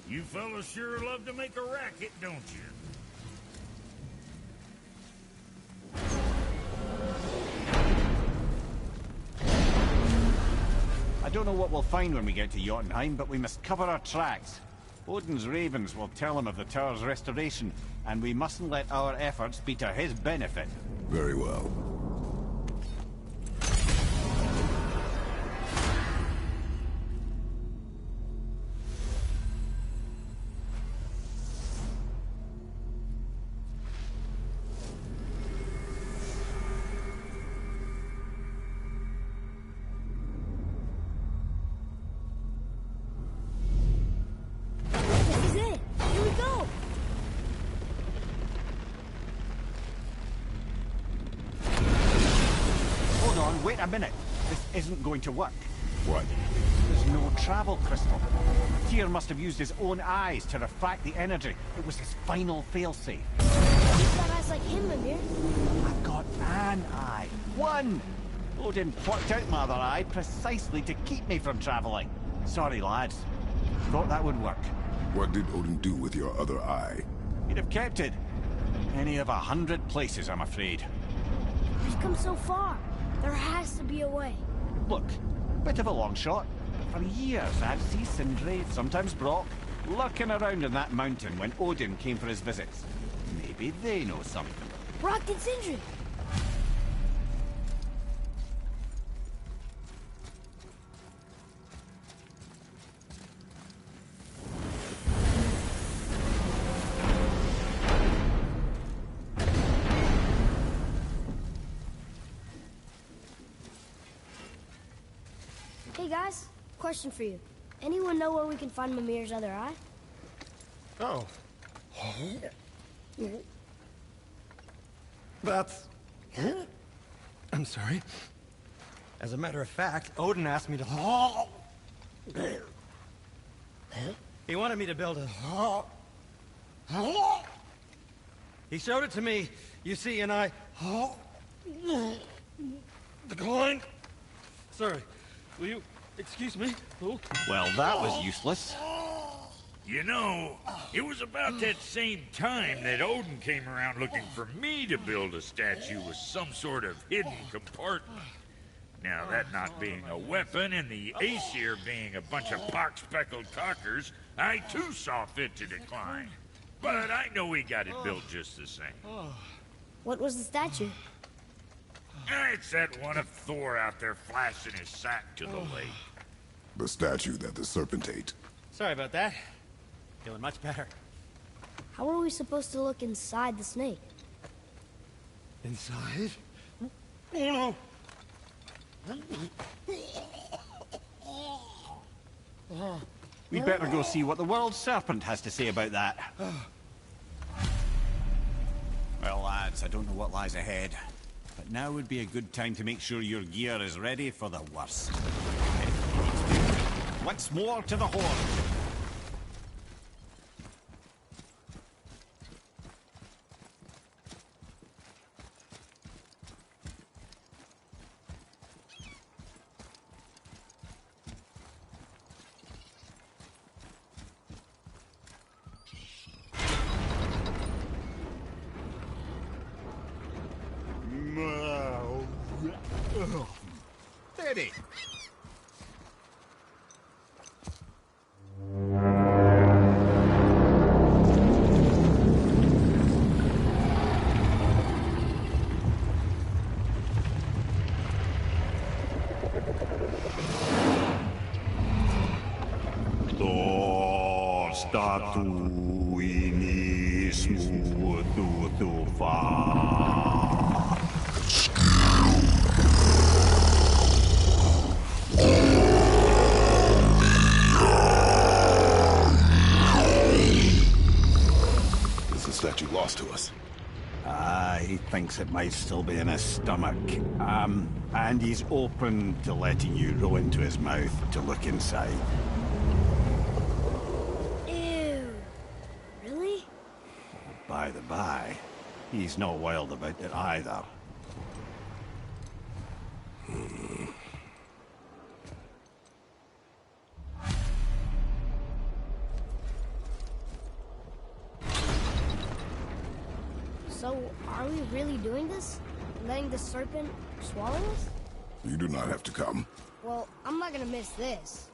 You fellas sure love to make a racket, don't you? I don't know what we'll find when we get to Jotunheim, but we must cover our tracks. Odin's ravens will tell him of the tower's restoration, and we mustn't let our efforts be to his benefit. Very well. Wait a minute. This isn't going to work. What? There's no travel crystal. Tyr must have used his own eyes to refract the energy. It was his final failsafe. You've got eyes like him, Mimir. I've got an eye. One! Odin plucked out my other eye precisely to keep me from traveling. Sorry, lads. Thought that would work. What did Odin do with your other eye? He'd have kept it. Any of 100 places, I'm afraid. We've come so far. There has to be a way. Look, bit of a long shot. For years, I'd see Sindri, sometimes Brock, lurking around in that mountain when Odin came for his visits. Maybe they know something. Brock and Sindri! Hey guys, question for you. Anyone know where we can find Mimir's other eye? Oh. That's... I'm sorry. As a matter of fact, Odin asked me to... He wanted me to build a... He showed it to me, you see, and I... Declined. Sorry. Will you excuse me? Oh. Well, that was useless. You know, it was about that same time that Odin came around looking for me to build a statue with some sort of hidden compartment. Now, that not being a weapon and the Aesir being a bunch of pock-speckled cockers, I too saw fit to decline. But I know we got it built just the same. What was the statue? It's that one of Thor out there flashing his sack to the lake. The statue that the serpent ate. Sorry about that. Feeling much better. How are we supposed to look inside the snake? Inside? Oh no! We'd better go see what the world serpent has to say about that. Well, lads, I don't know what lies ahead. But now would be a good time to make sure your gear is ready for the worst. Once more to the horn. Steady. He thinks it might still be in his stomach. And he's open to letting you roll into his mouth to look inside. Ew. Really? By the by, he's not wild about it either. So, are we really doing this? Letting the serpent swallow us? You do not have to come. Well, I'm not gonna miss this.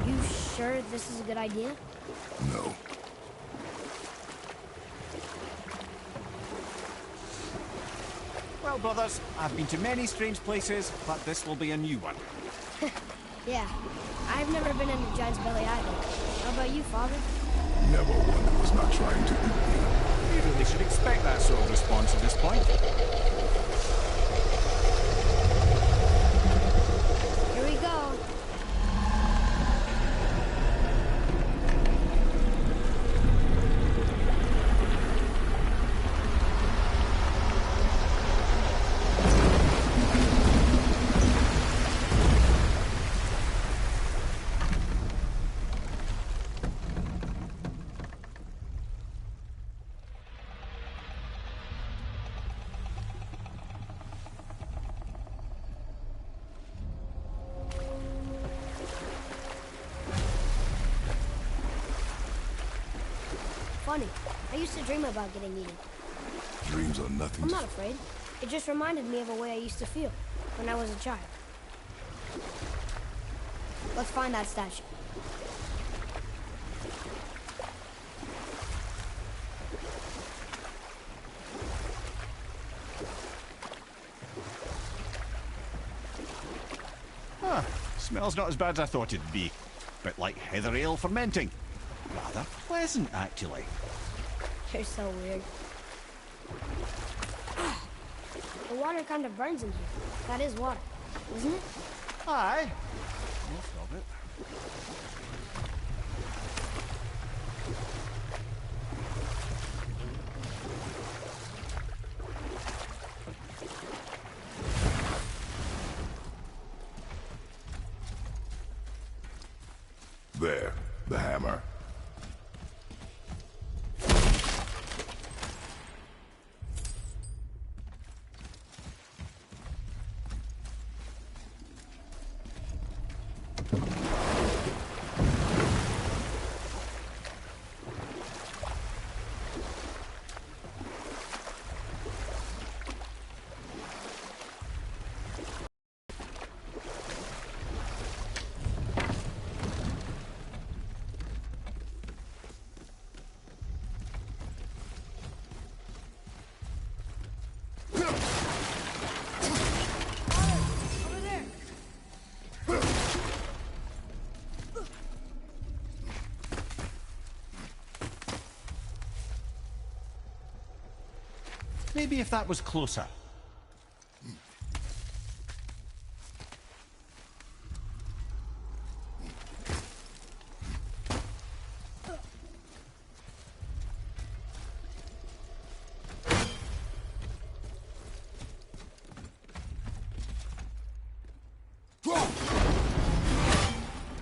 You sure this is a good idea? No. Well, brothers, I've been to many strange places, but this will be a new one. Yeah. I've never been in the giant's belly either. How about you, Father? Never one that was not trying to eat me. You really should expect that sort of response at this point. Here we go. Funny. I used to dream about getting eaten. Dreams are nothing I'm to... not afraid. It just reminded me of a way I used to feel when I was a child. Let's find that statue. Huh. Smells not as bad as I thought it'd be. Bit like heather ale fermenting. Rather pleasant, actually. You're so weird. The water kind of burns in here. That is water, isn't it? Aye. Most of it. There, the hammer. Maybe if that was closer.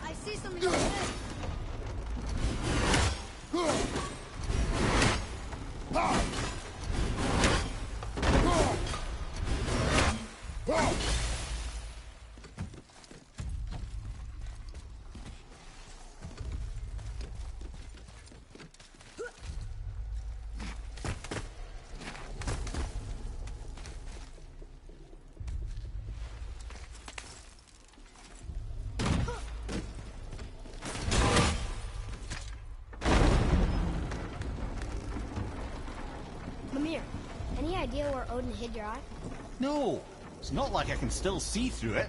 I see something over there. Mimir, any idea where Odin hid your eye? No, it's not like I can still see through it.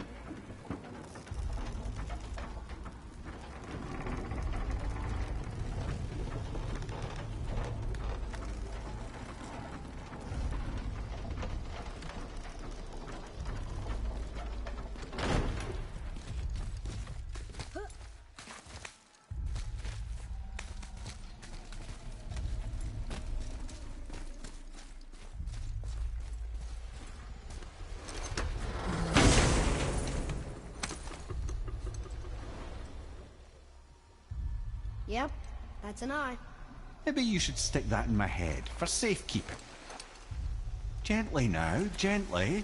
Yep, that's an eye. Maybe you should stick that in my head for safekeeping. Gently now, gently.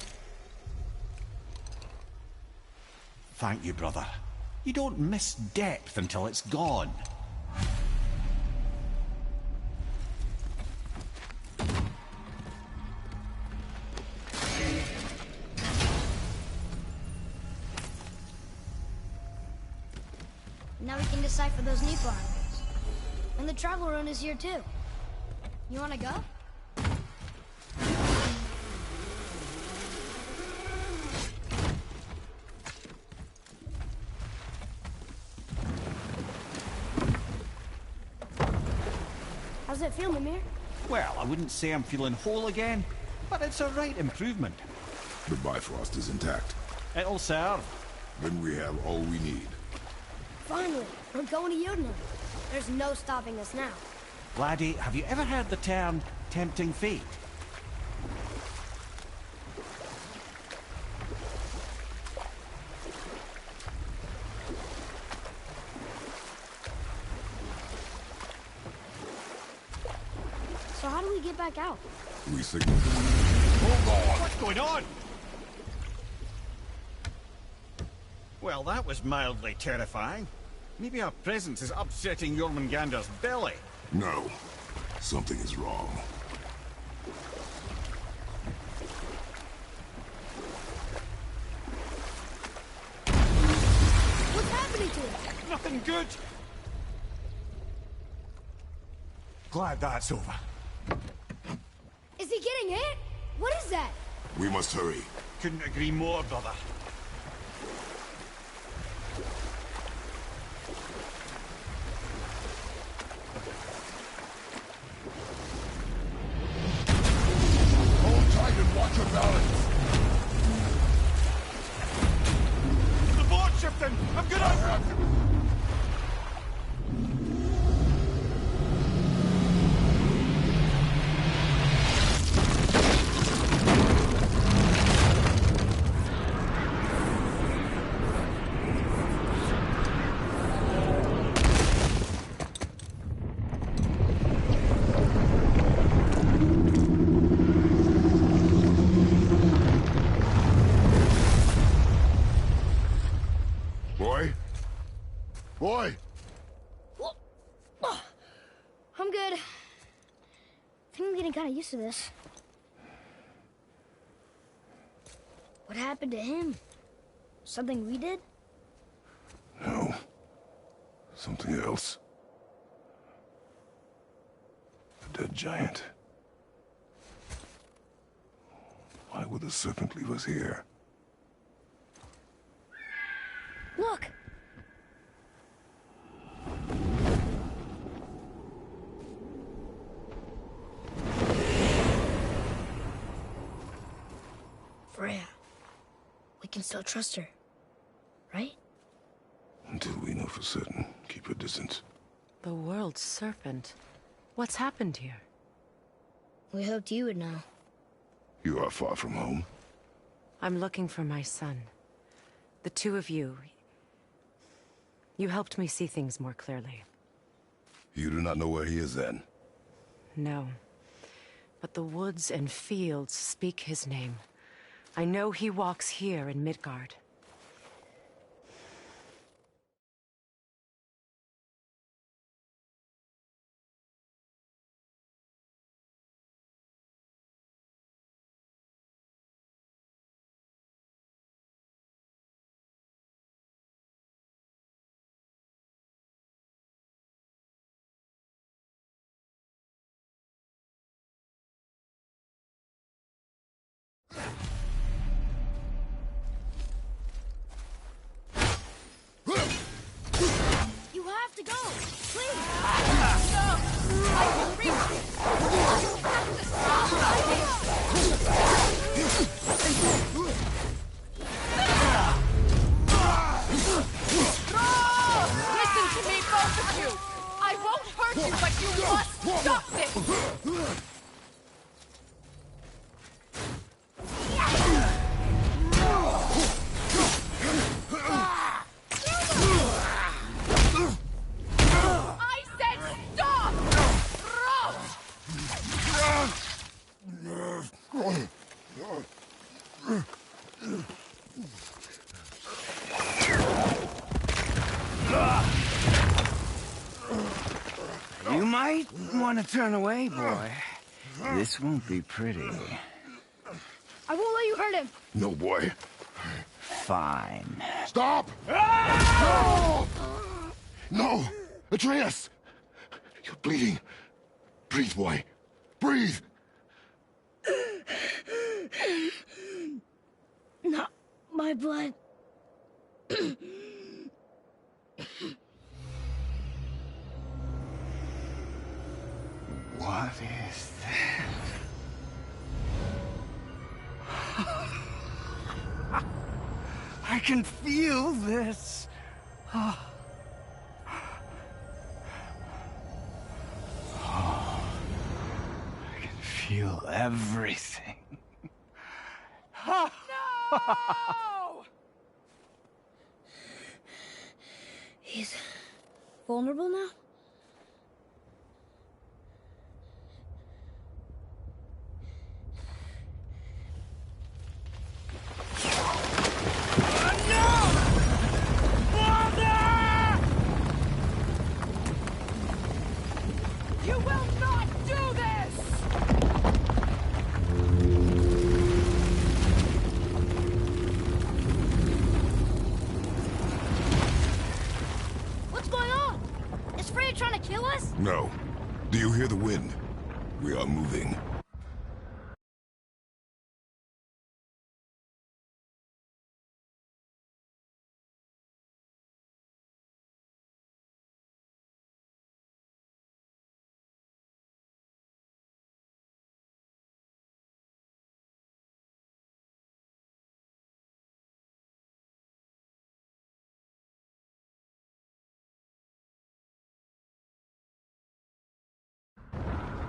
Thank you, brother. You don't miss depth until it's gone. Now we can decipher those Neepa items. And the travel rune is here too. You wanna go? How's it feel, Mimir? Well, I wouldn't say I'm feeling whole again, but it's a right improvement. The Bifrost is intact. It'll serve. Then we have all we need. Finally, we're going to Jotunheim. There's no stopping us now. Laddie, have you ever heard the term tempting fate? So how do we get back out? We signal. Hold on! What's going on? Well, that was mildly terrifying. Maybe our presence is upsetting Jormungandr's belly. No. Something is wrong. What's happening to us? Nothing good. Glad that's over. Is he getting hit? What is that? We must hurry. Couldn't agree more, brother. Hold tight and watch your balance. The board shifting! I'm gonna... Boy! I'm good. I think I'm getting kind of used to this. What happened to him? Something we did? No. Something else. A dead giant. Why would the serpent leave us here? Look! Freya. We can still trust her, right? Until we know for certain, keep her distance. The world's serpent. What's happened here? We hoped you would know. You are far from home. I'm looking for my son. The two of you. You helped me see things more clearly. You do not know where he is then? No. But the woods and fields speak his name. I know he walks here in Midgard. You have to go! Please! Listen to me, both of you! I won't hurt you, but you must stop this! I might want to turn away, boy. This won't be pretty. I won't let you hurt him. No, boy. Fine. Stop! No! No! Atreus! You're bleeding. Breathe, boy. Breathe! Not my blood. What is that? I can feel this. I can feel everything. No! He's vulnerable now? You will not do this! What's going on? Is Freya trying to kill us? No. Do you hear the wind? We are moving.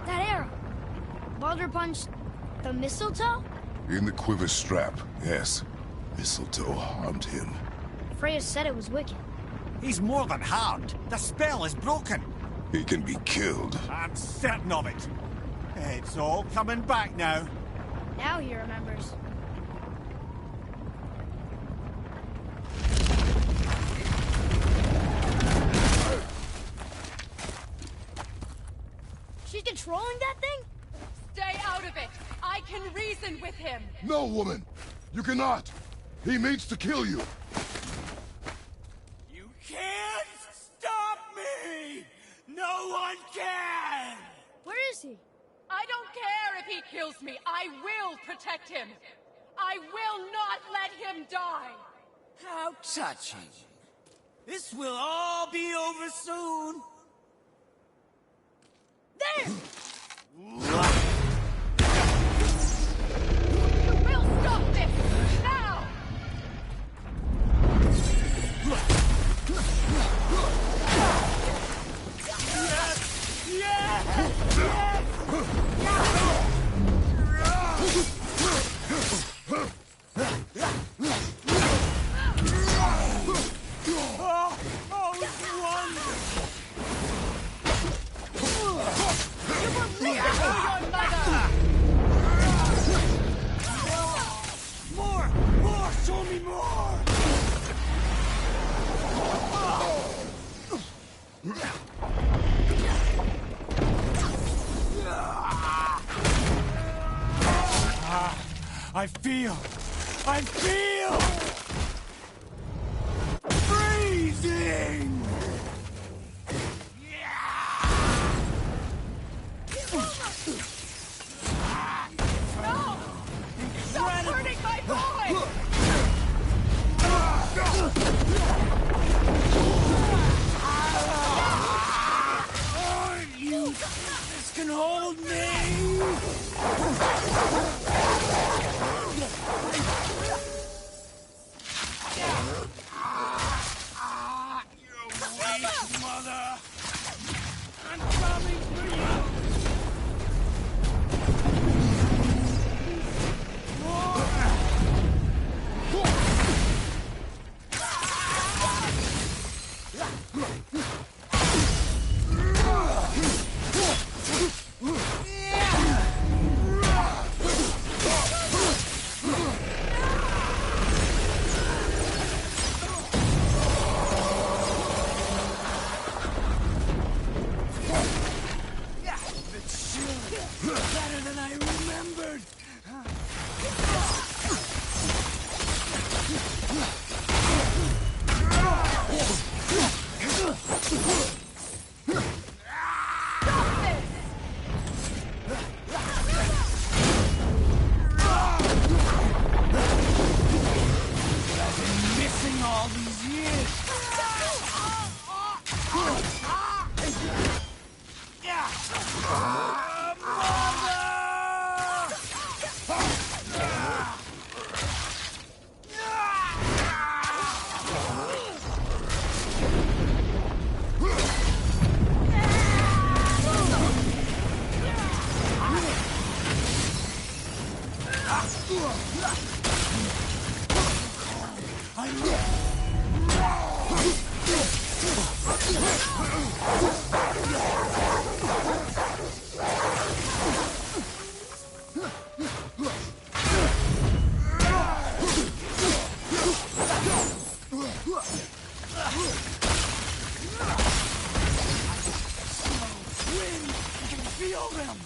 That arrow. Baldur punched the mistletoe? In the quiver strap, yes. Mistletoe harmed him. Freya said it was wicked. He's more than harmed. The spell is broken. He can be killed. I'm certain of it. It's all coming back now. Now he remembers. She's controlling that thing? Stay out of it! I can reason with him! No, woman! You cannot! He means to kill you! You can't stop me! No one can! Where is he? I don't care if he kills me! I will protect him! I will not let him die! How touching. This will all be over soon. There! You will stop this! Now! More! Show me more! I feel freezing! No! Stop hurting my boy! This can hold me! Kill them!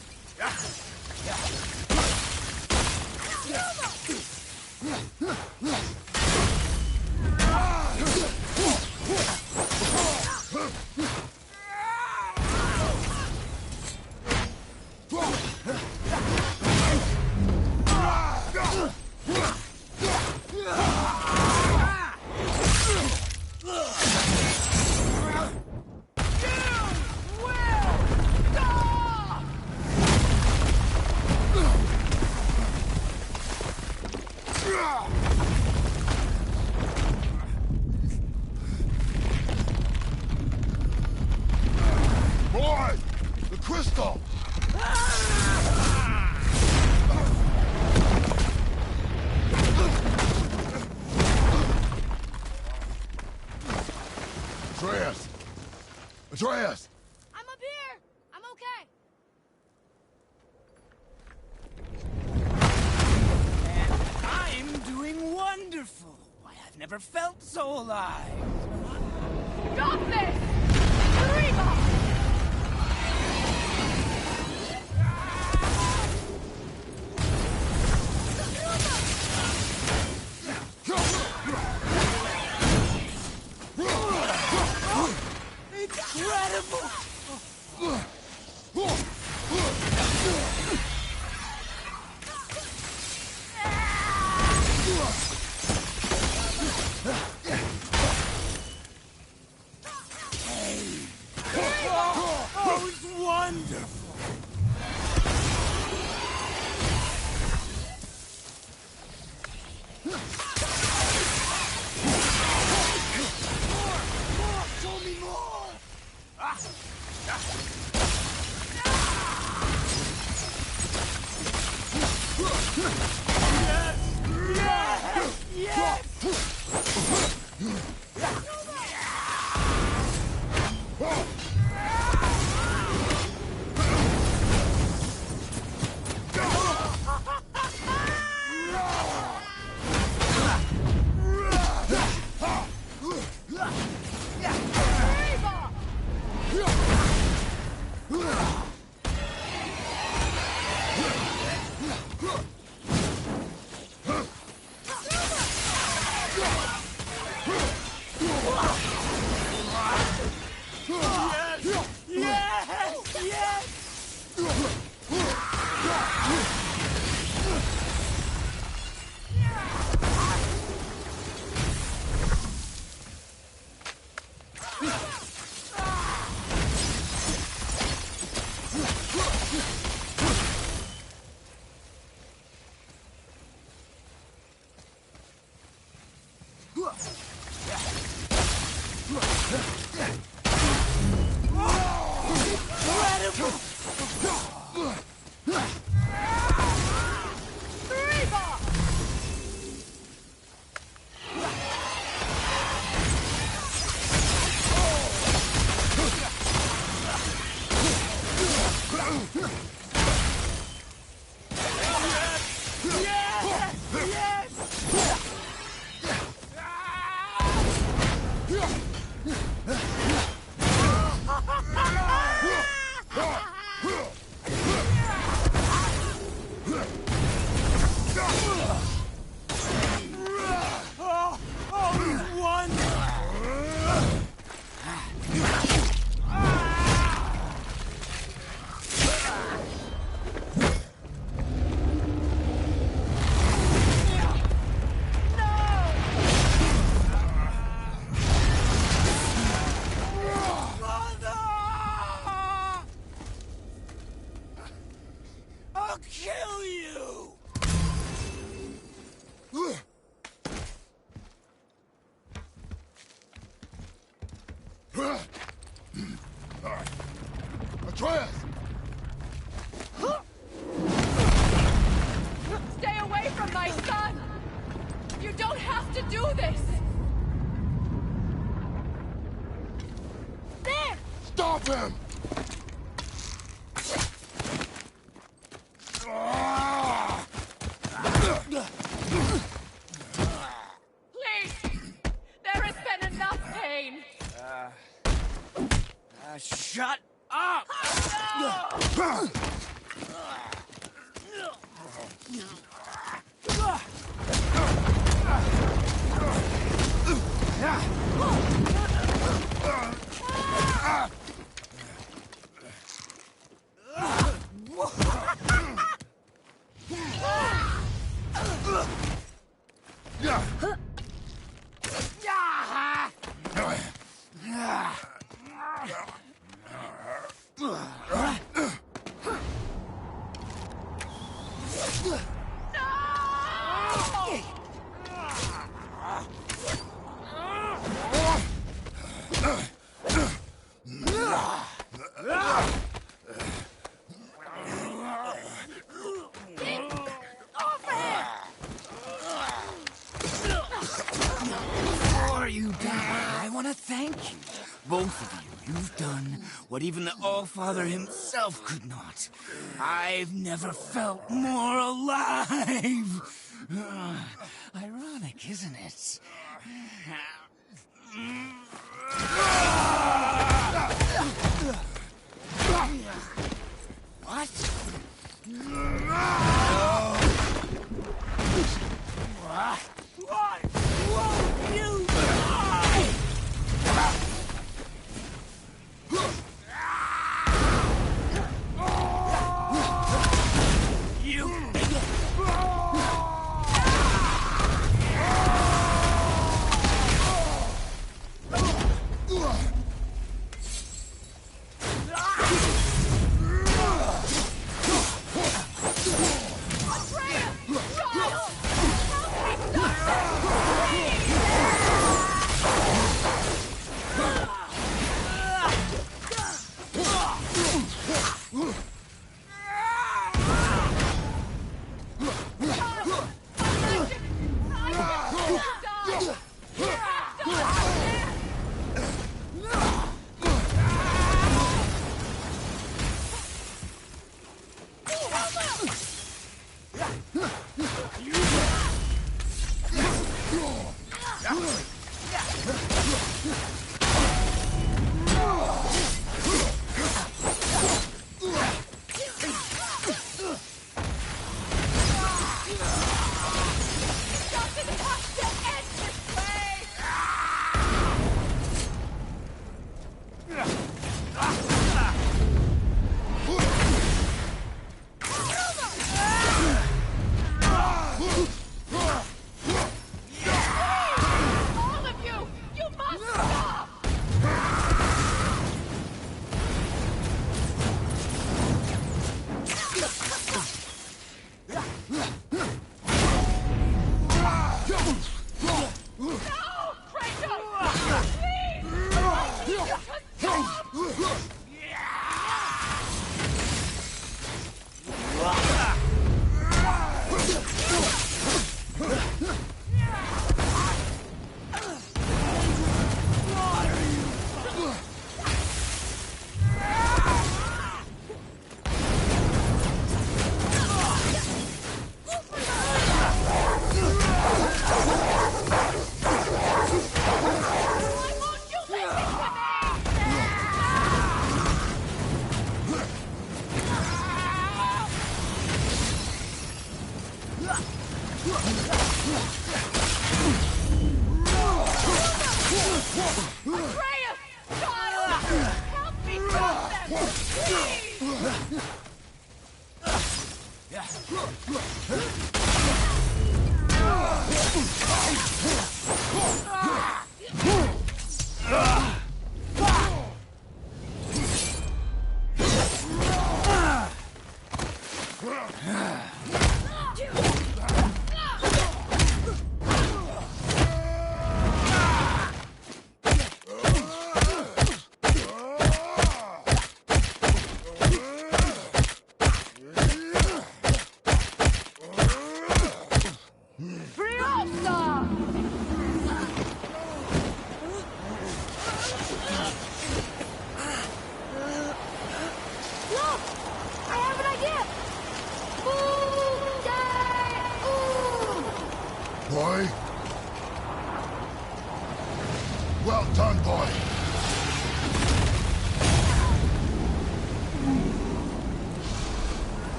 Boy! The crystal! Atreus! Atreus! I'm up here! I'm okay! I'm doing wonderful. Why, I've never felt so alive. Stop this! Reba! Incredible! Oh, it's wonderful! More! Show me more! Yes! Yes! Yes! Yes! Incredible! Reba! Yes! Yes! Oh, it's wonderful! I'll kill you! Atreus! Stay away from my son! You don't have to do this! There! Stop him! Please! There has been enough pain! Shut up! Before you die, I want to thank you. Both of you. You've done what even the All-Father himself could not. I've never felt more alive. Ironic, isn't it? What? What? Won't you die? Boy? Well done, boy.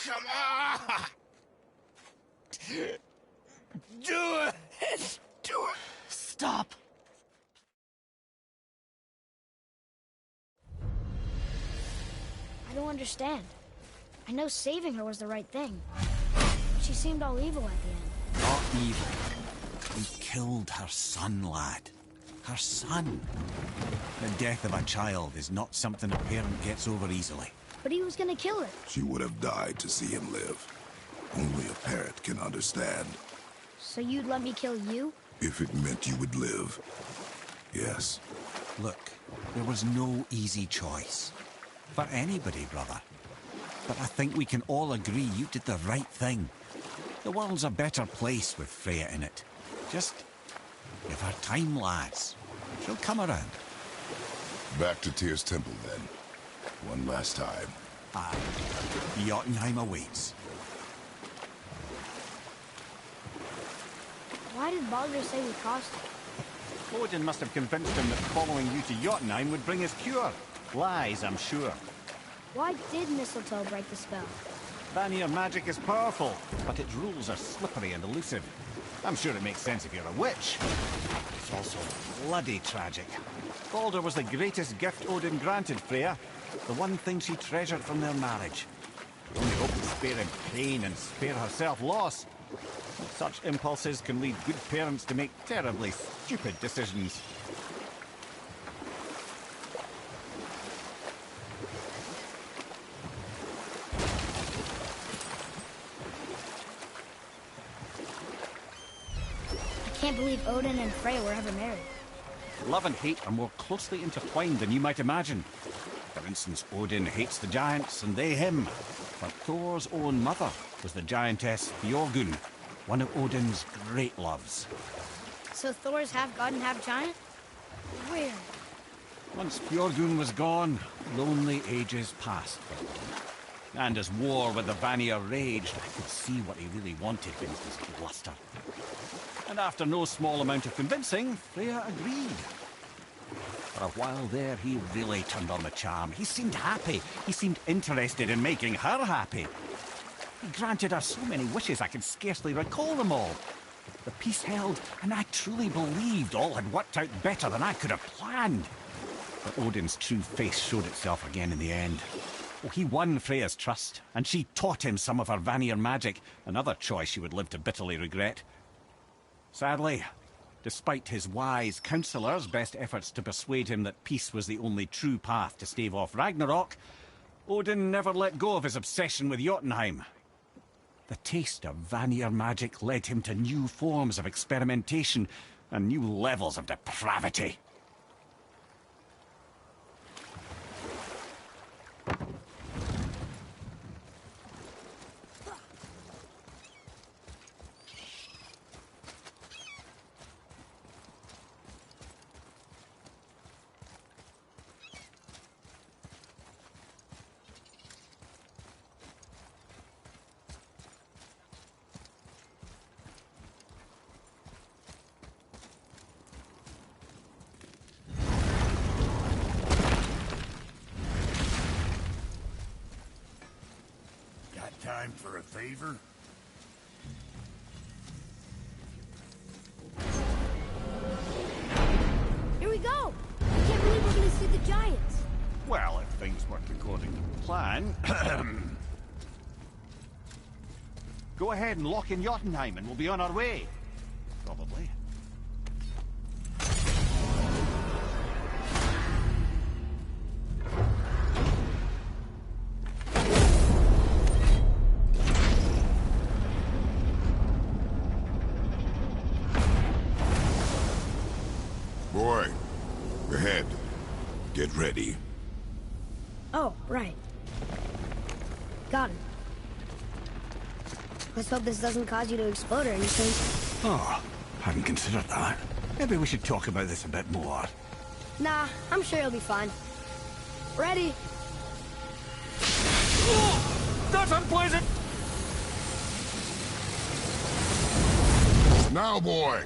Come on! Do it! Do it! Stop. I don't understand. I know saving her was the right thing. She seemed all evil at the end. Not evil. We killed her son, lad. Her son. The death of a child is not something a parent gets over easily. But he was gonna kill her. She would have died to see him live. Only a parent can understand. So you'd let me kill you? If it meant you would live. Yes. Look, there was no easy choice. For anybody, brother. But I think we can all agree you did the right thing. The world's a better place with Freya in it. Just give her time, lads. She'll come around. Back to Tyr's temple, then. One last time. Aye. Jotunheim awaits. Why did Baldur say we crossed it? Odin must have convinced him that following you to Jotunheim would bring his cure. Lies, I'm sure. Why did Mistletoe break the spell? Vanir magic is powerful, but its rules are slippery and elusive. I'm sure it makes sense if you're a witch. It's also bloody tragic. Baldur was the greatest gift Odin granted Freya. The one thing she treasured from their marriage. The only hope to spare him pain and spare herself loss. Such impulses can lead good parents to make terribly stupid decisions. I can't believe Odin and Freya were ever married. Love and hate are more closely intertwined than you might imagine. For instance, Odin hates the giants and they him. But Thor's own mother was the giantess Björgun, one of Odin's great loves. So Thor's half god and half giant? Weird. Once Björgun was gone, lonely ages passed for Odin. And as war with the Vanir raged, I could see what he really wanted in his bluster. And after no small amount of convincing, Freya agreed. For a while there, he really turned on the charm. He seemed happy. He seemed interested in making her happy. He granted her so many wishes I could scarcely recall them all. The peace held, and I truly believed all had worked out better than I could have planned. But Odin's true face showed itself again in the end. Oh, he won Freya's trust, and she taught him some of her Vanir magic, another choice she would live to bitterly regret. Sadly, despite his wise counsellors' best efforts to persuade him that peace was the only true path to stave off Ragnarok, Odin never let go of his obsession with Jotunheim. The taste of Vanir magic led him to new forms of experimentation and new levels of depravity. Time for a favor? Here we go! I can't believe we're gonna see the giants. Well, if things worked according to plan... Go ahead and lock in Jotunheim and we'll be on our way. Probably. Boy, ahead. Get ready. Oh, right. Got it. Let's hope this doesn't cause you to explode or anything. Oh, hadn't considered that. Maybe we should talk about this a bit more. Nah, I'm sure you'll be fine. Ready? Oh, that's unpleasant! Now, boy!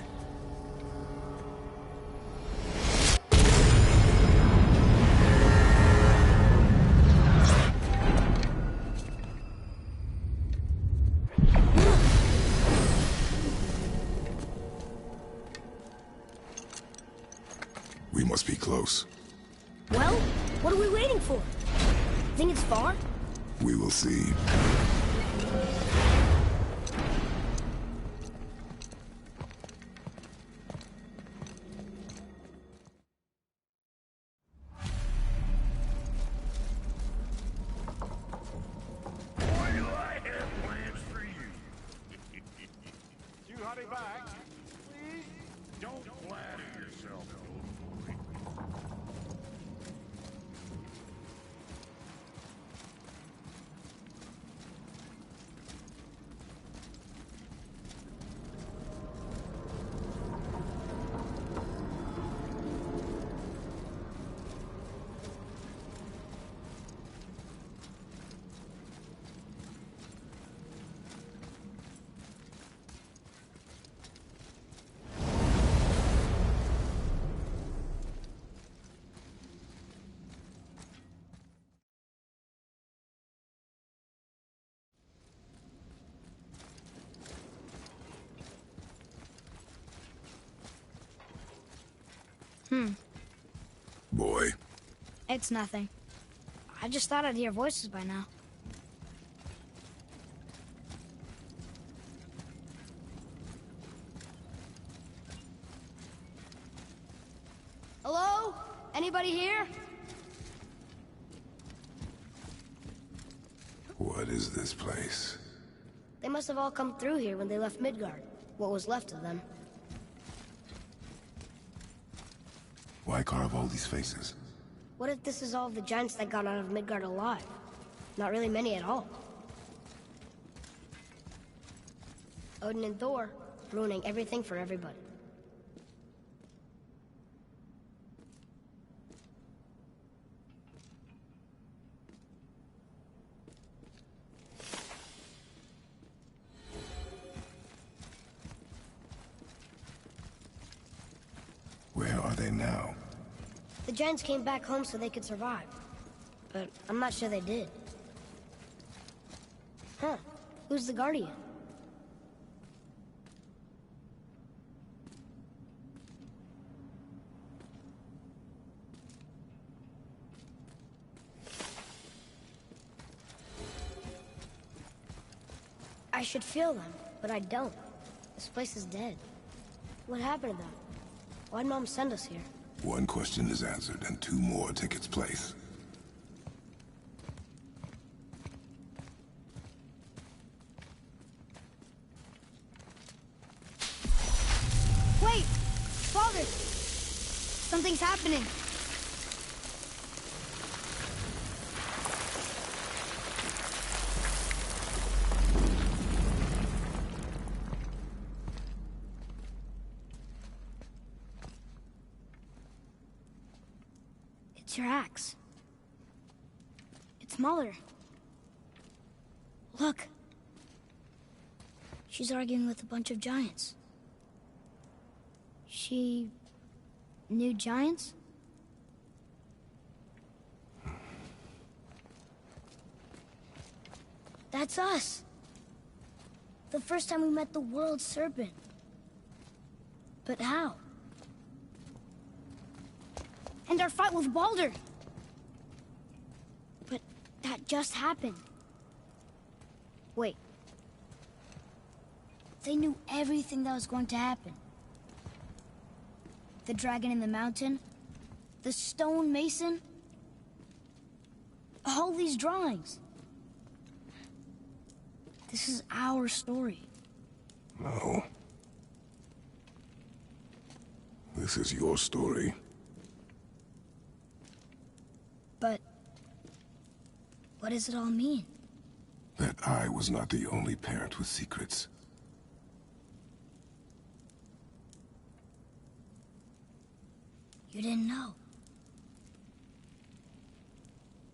close. Well, what are we waiting for? Think it's far? We will see. Boy, do I have plans for you. You hurry back, please. Don't flatter yourself, old boy. Boy, It's nothing. I just thought I'd hear voices by now. Hello? Anybody here? what is this place? They must have all come through here when they left Midgard. What was left of them. Why carve all these faces? What if this is all the giants that got out of Midgard alive? Not really many at all. Odin and Thor, ruining everything for everybody. Where are they now? The giants came back home so they could survive. But I'm not sure they did. Huh. Who's the Guardian? I should feel them, but I don't. This place is dead. What happened to them? Why'd Mom send us here? One question is answered, and two more take its place. Wait! Father! Something's happening. It's your axe. It's Muller. Look. She's arguing with a bunch of giants. She knew giants? That's us. The first time we met the world serpent. But how? And our fight with Baldur. But that just happened. Wait. They knew everything that was going to happen. The dragon in the mountain, the stone mason, all these drawings. This is our story. No. This is your story. But what does it all mean? That I was not the only parent with secrets. You didn't know.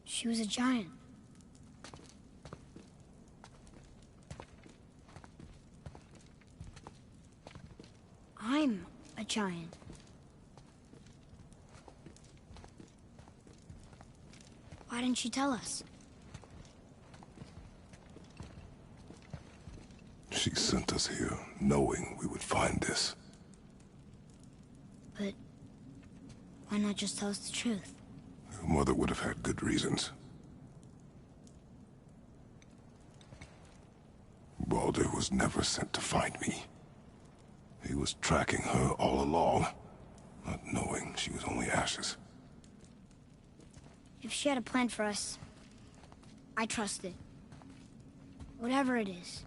She was a giant. I'm a giant. Why didn't she tell us? She sent us here, knowing we would find this. But Why not just tell us the truth? Your mother would have had good reasons. Baldur was never sent to find me. He was tracking her all along, not knowing she was only ashes. If she had a plan for us, I trust it. Whatever it is.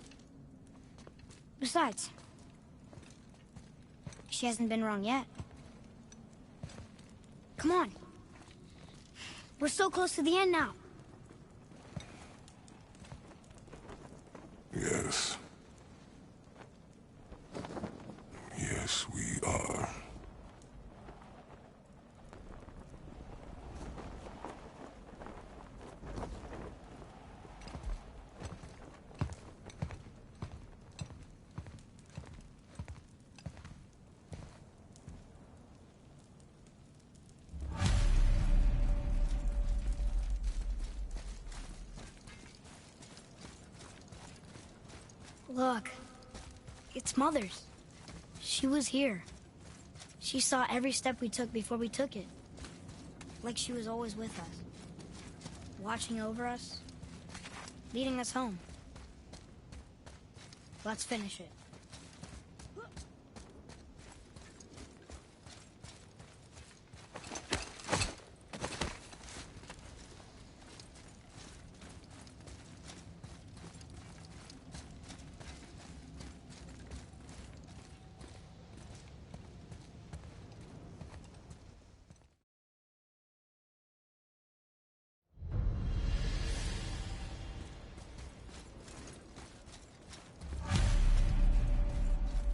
Besides, she hasn't been wrong yet. Come on. We're so close to the end now. Yes. Yes, we are. Look, it's Mother's. She was here. She saw every step we took before we took it. Like she was always with us. Watching over us. Leading us home. Let's finish it.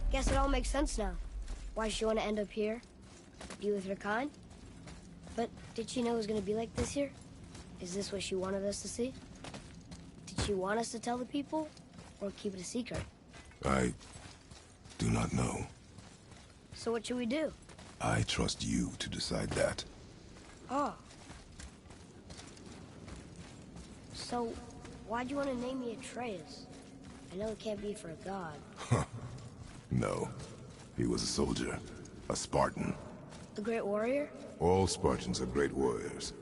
Guess it all makes sense now. Why she want to end up here? Be with her kind? But did she know it was going to be like this here? Is this what she wanted us to see? Did she want us to tell the people? Or keep it a secret? I do not know. So what should we do? I trust you to decide that. Oh. So, why'd you want to name me Atreus? I know it can't be for a god. No. He was a soldier. A Spartan. A great warrior? All Spartans are great warriors.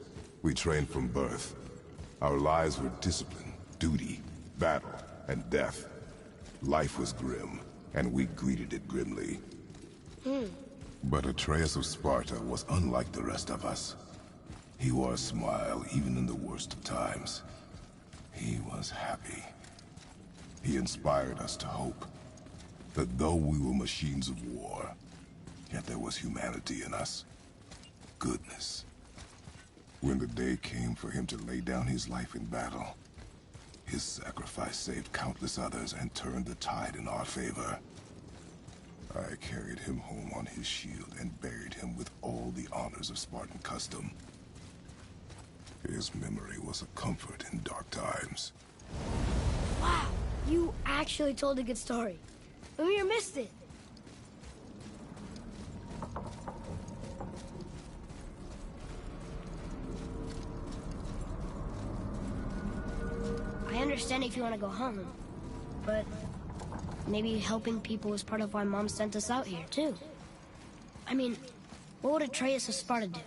We trained from birth. Our lives were discipline, duty, battle, and death. Life was grim, and we greeted it grimly. But Atreus of Sparta was unlike the rest of us. He wore a smile even in the worst of times. He was happy. He inspired us to hope. That though we were machines of war, yet there was humanity in us. Goodness. When the day came for him to lay down his life in battle, his sacrifice saved countless others and turned the tide in our favor. I carried him home on his shield and buried him with all the honors of Spartan custom. His memory was a comfort in dark times. Wow, you actually told a good story. Amir missed it. I understand if you want to go home, but maybe helping people is part of why Mom sent us out here, too. I mean, what would Atreus of Sparta do?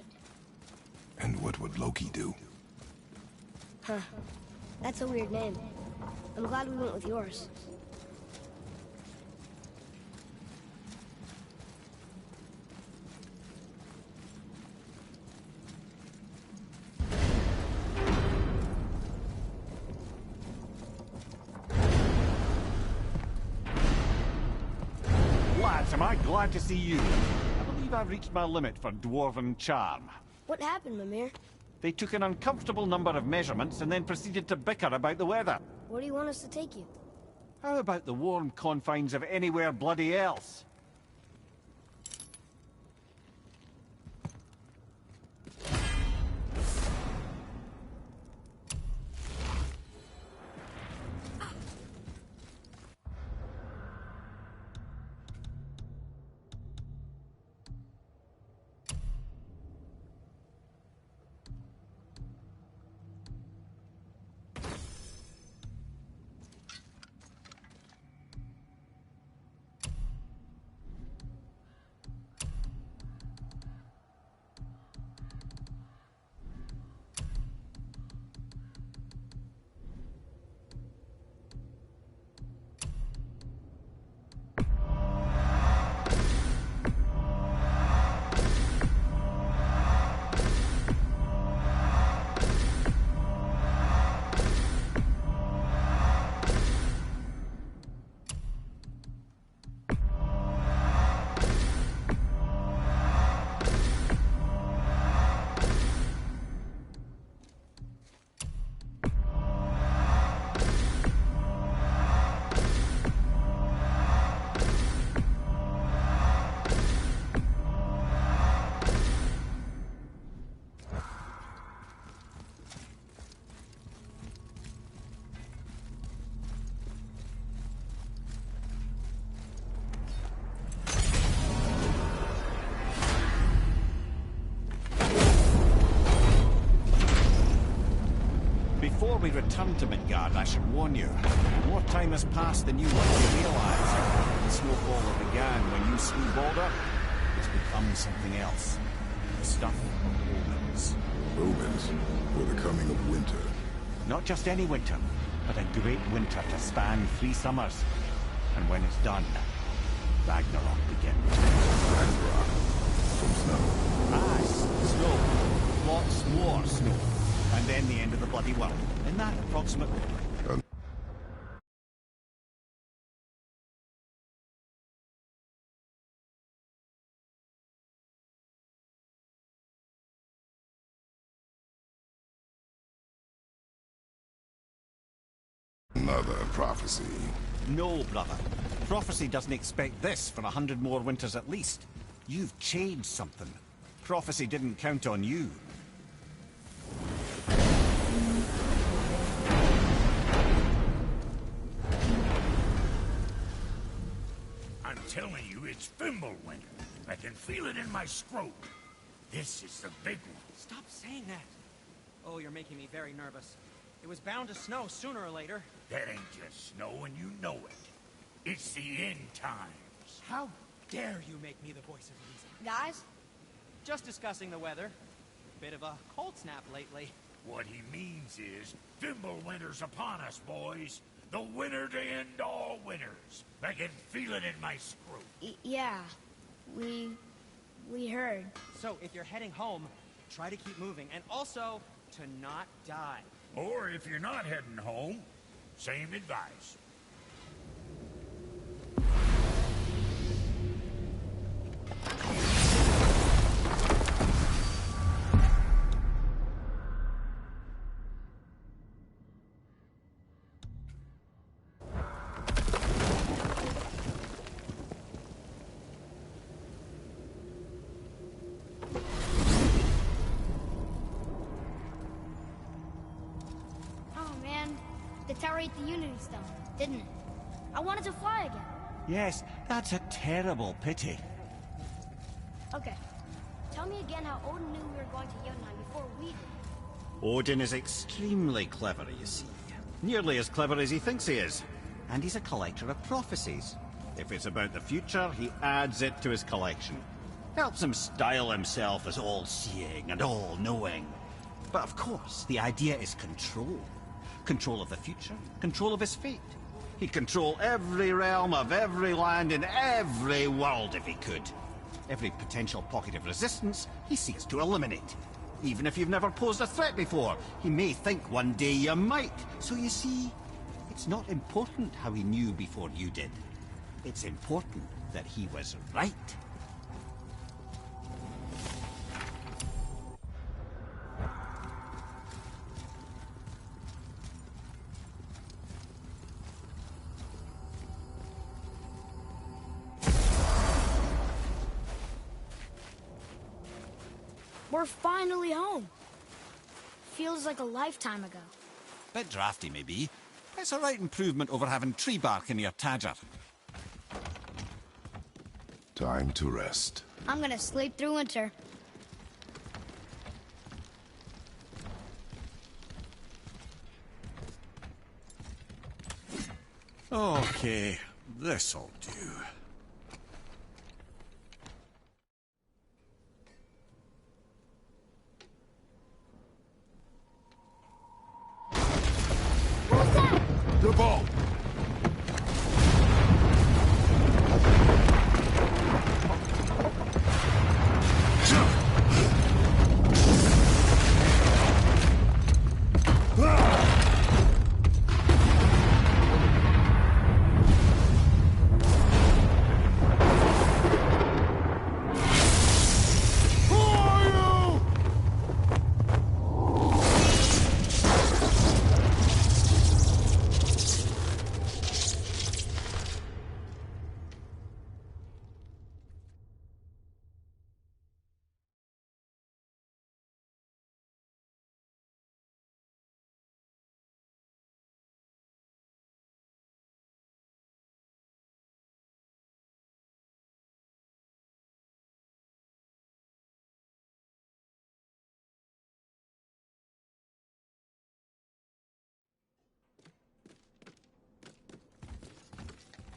And what would Loki do? Huh. That's a weird name. I'm glad we went with yours. Lads, am I glad to see you. I believe I've reached my limit for dwarven charm. What happened, Mimir? They took an uncomfortable number of measurements and then proceeded to bicker about the weather. Where do you want us to take you? How about the warm confines of anywhere bloody else? Before we return to Midgard, I should warn you. More time has passed than you want to realise. The snowfall that began when you slew Balder has become something else. The stuff of omens. Omens for the coming of winter. Not just any winter, but a great winter to span 3 summers. And when it's done, Ragnarok begins. Ragnarok from snow. Ah, snow. Lots more snow. And then the end of the bloody world. In that, approximately. Another prophecy. No, brother. Prophecy doesn't expect this for 100 more winters at least. You've changed something. Prophecy didn't count on you. I'm telling you, it's Fimbulwinter. I can feel it in my scrote. This is the big one. Stop saying that. Oh, you're making me very nervous. It was bound to snow sooner or later. That ain't just snow, and you know it. It's the end times. How dare you make me the voice of reason? Guys? Just discussing the weather. Bit of a cold snap lately. What he means is, Fimbulwinter's upon us, boys. The winter to end all winters. I can feel it in my scrote. Yeah. We heard. So, if you're heading home, try to keep moving, and also to not die. Or if you're not heading home, same advice. The tower ate the Unity Stone, didn't it? I wanted to fly again. Yes, that's a terrible pity. Okay. Tell me again how Odin knew we were going to Jotunheim before we did. Odin is extremely clever, you see. Nearly as clever as he thinks he is. And he's a collector of prophecies. If it's about the future, he adds it to his collection. Helps him style himself as all-seeing and all-knowing. But of course, the idea is control. Control of the future, control of his fate. He'd control every realm of every land in every world if he could. Every potential pocket of resistance, he seeks to eliminate. Even if you've never posed a threat before, he may think one day you might. So you see, it's not important how he knew before you did. It's important that he was right. We're finally home. Feels like a lifetime ago. Bit drafty, maybe. But it's a right improvement over having tree bark in your Tadger. Time to rest. I'm gonna sleep through winter. Okay, this'll do. Who's that? Your ball!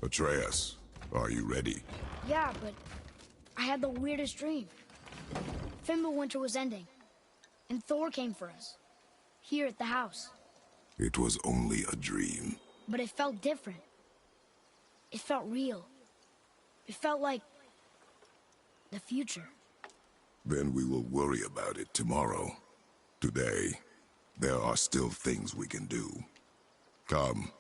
Atreus, are you ready? Yeah, but I had the weirdest dream. Fimbulwinter was ending, and Thor came for us. Here at the house. It was only a dream. But it felt different. It felt real. It felt like the future. Then we will worry about it tomorrow. Today, there are still things we can do. Come,